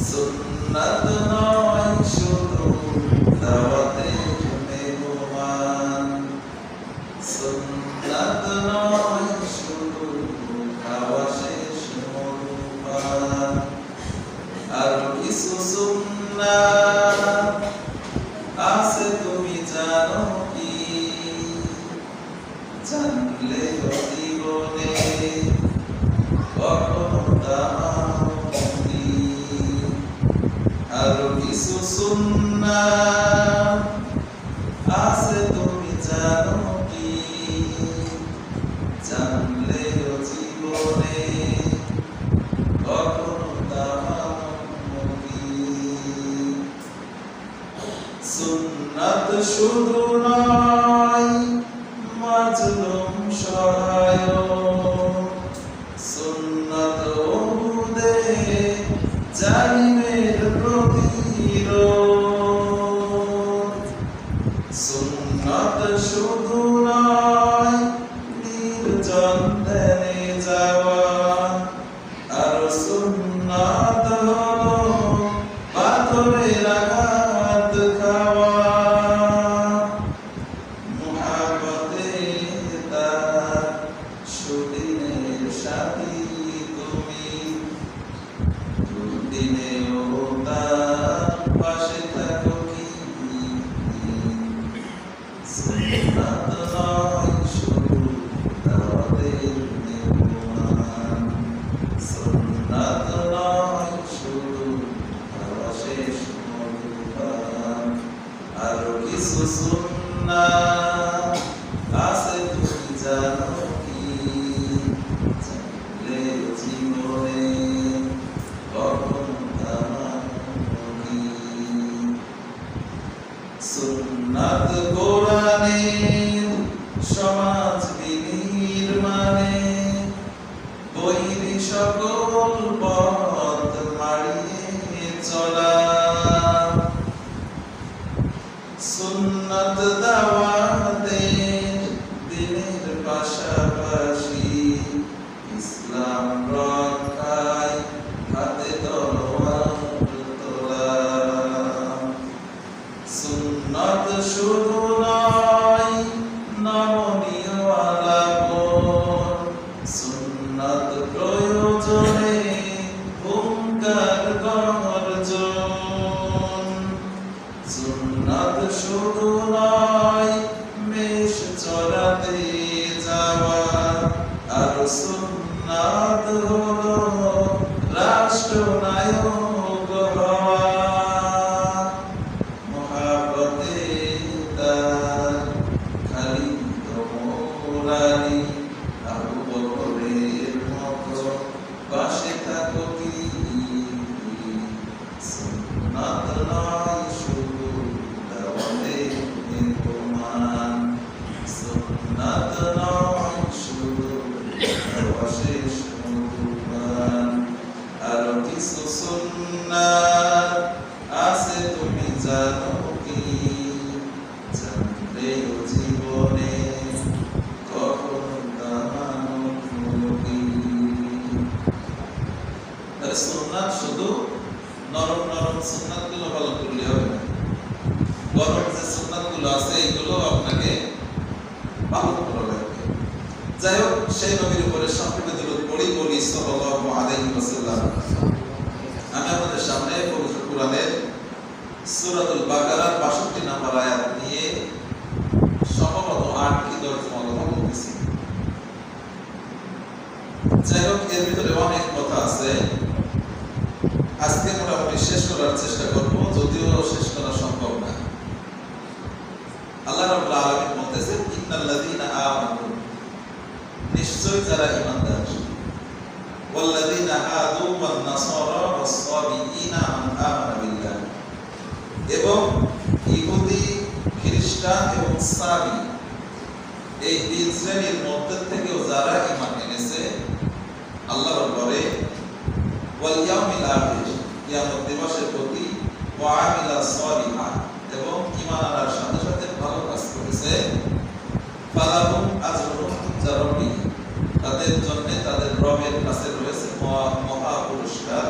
সুন্নাত নয় শুধু দাওয়াতের মেহমান, সুন্নাত নয় শুধু খাওয়া শেষ মধুপান, আর কিছু সুন্নাত আছে তুমি জানো কি? জানলে জীবনে কখনো দামি, আর কিছু সুন্নাত আছে তুমি জানো কি? জানলে জীবনে কখনো দামি। সুন্নাত শুধু নয় মাজলুম সহায়ক, সুন্নাত ওহুদে জালিমের প্রতিরোধ, সুন্নাত শুধু নয় নির্জন ধ্যানে যাওয়া, আর সুন্নাত হলো পাথরের আঘাত খাওয়া। মুহাব্বতে তার সুদিনের সাথী তুমি, দুর্দিনেও তার পাশে থাকো কি? সুন্নাত নয় শুধু দাওয়াতের মেহমান, সুন্নাত নয় শুধু খাওয়া শেষ মধুপান, আরো কিছু সুন্নাত আছে তুমি জানো কি? জানলে জীবনে কখনো দামি। সুন্নাত কোরআনের সমাজ বিনির্মাণে, বৈরী সকল পথ মাড়িয়ে চলা, সুন্নাত দাওয়াতের দিনের পাশাপাশি ইসলাম রক্ষায় হাতে তলোয়ার তোলা। সুন্নাত শুধু নয় নমনীয় আলাপন, সুন্নাত প্রয়োজনে হুঙ্কার গর্জন, সুন্নাত শুধু নয় মেষ চরাতে যাওয়া, আর সুন্নাত হলো রাষ্ট্রনায়ক হওয়া। মুহাব্বতে তার খালিদ ওমর আলী আবু বকরের মতো পাশে থাকো কি? সুন্নাত নয় শুধু দাওয়াতের মেহমান, সুন্নাত নয় শুধু খাওয়া শেষ মধুপান, আরো কিছু সুন্নাত আছে তুমি জানো কি? জানলে জীবনে কখনো দামি। সুন্নাত শুধু নরম নরম সুন্নাত গুলো পালন করলে হবে না, বরং যে সুন্নাত গুলো আছে এগুলো আপনাকে পালন করা লাগবে। যাই হোক, সেই নবীর উপরে সংক্ষেপে দরুদ পড়ি, বলি সাল্লাল্লাহু আলাইহি ওয়াসাল্লাম। আমি আপনাদের সামনে পবিত্র কোরআনের সূরাতুল বাকারার ৬২ নম্বর আয়াত নিয়ে সম্ভবত ৮ কি ১০ কথা বলতেছি। যাই হোক, এর ভিতরে অনেক কথা আছে, আজকে মোটামুটি শেষ করার চেষ্টা করব, যদিও শেষ করা সম্ভব না। আল্লাহ রাব্বুল আলামিন বলতেছেন, ইন্নাল্লাযীনা আমানু, নিশ্চয় যারা ঈমানদার, ওয়াল্লাযীনা হাদু ওয়ান নাসারা ওয়াস-সাবিঈনা মান আমানা বিল্লাহ, এবং ইহুদি, খ্রিস্টান এবং সাবি, এই তিন শ্রেণীর মধ্যে থেকেও যারা ঈমান এনেছে আল্লাহর উপরে, ওয়াল ইয়াউমিল আখির, কিয়ামত দিবসের প্রতি, ওয়া আমিলা সালিহান, এবং ঈমান আনার সাথে সাথে ভালো কাজ করেছে, ফালাহুম আজরুহুম ইনদা রাব্বিহিম, তাদের জন্য তাদের রবের কাছে রয়েছে মহা পুরস্কার,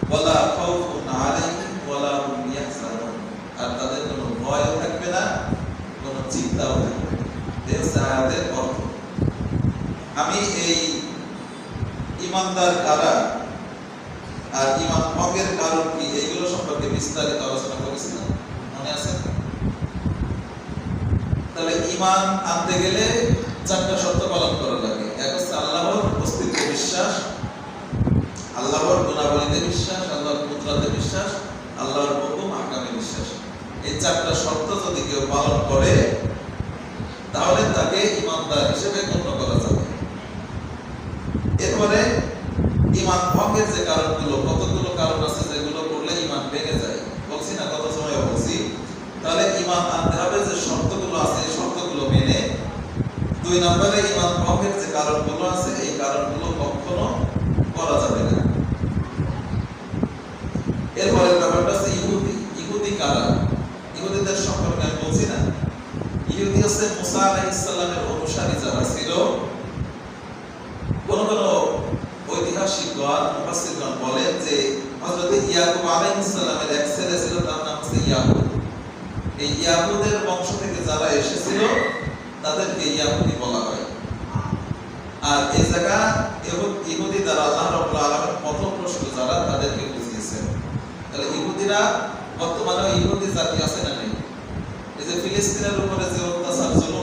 ওয়ালা খাউফুন চিন্তাও থাকবে। এই হচ্ছে আয়াতের অর্থ। আমি এই ইমানদার কারা আর ইমান ভঙ্গের কারণ কি এইগুলো সম্পর্কে বিস্তারিত আলোচনা করেছিলাম, মনে আছে? তাহলে ইমান আনতে গেলে চারটা শর্ত পালন করা লাগে। এক হচ্ছে আল্লাহর অস্তিত্বে বিশ্বাস, আল্লাহর গুণাবলীতে বিশ্বাস, আল্লাহর কুদরতে বিশ্বাস, আল্লাহর হুকুম আহকামে বিশ্বাস। এই চারটা শর্ত যদি কেউ পালন করে তাহলে তাকে ইমানদার হিসেবে গণ্য করা যাবে। এরপরে ইমান ভঙ্গের যে কারণগুলো, কতগুলো কারণ আছে যেগুলো করলে ইমান ভেঙে যায়, বলছি না কত সময় বলছি। তাহলে ইমান আনতে হবে যে শর্তগুলো আছে, এই শর্তগুলো মেনে। 2 নম্বরে ইমান ভঙ্গের যে কারণগুলো আছে এই কারণগুলো কখনো করা যাবে না। এরপরে ব্যাপারটা হচ্ছে ইহুদি কারা? ইহুদিদের সম্পর্কে আমি বলছি না, ইহুদি হচ্ছে মুসা আলাইহিস সালামের অনুসারী যারা ছিল। কোন ঐতিহাসিকগণ মুফাসসিরগণ বলেন যে হযরত ইয়াকুব আলাইহিস সালামের এক ছেলে ছিল, তার নাম হচ্ছে ইয়াকুব। এই ইয়াকুবের বংশ থেকে যারা এসেছিল তাদেরকে ইয়াহুদি বলা হয়। আর এই জায়গা ইহুদি দ্বারা আল্লাহ রাব্বুল আলামিন পথভ্রষ্ট যারা তাদেরকে বুঝিয়েছেন। তাহলে ইহুদিরা বর্তমানে ইহুদি জাতি আছে না নেই? এই যে ফিলিস্তিনের উপরে যে অত্যাচার জুলুম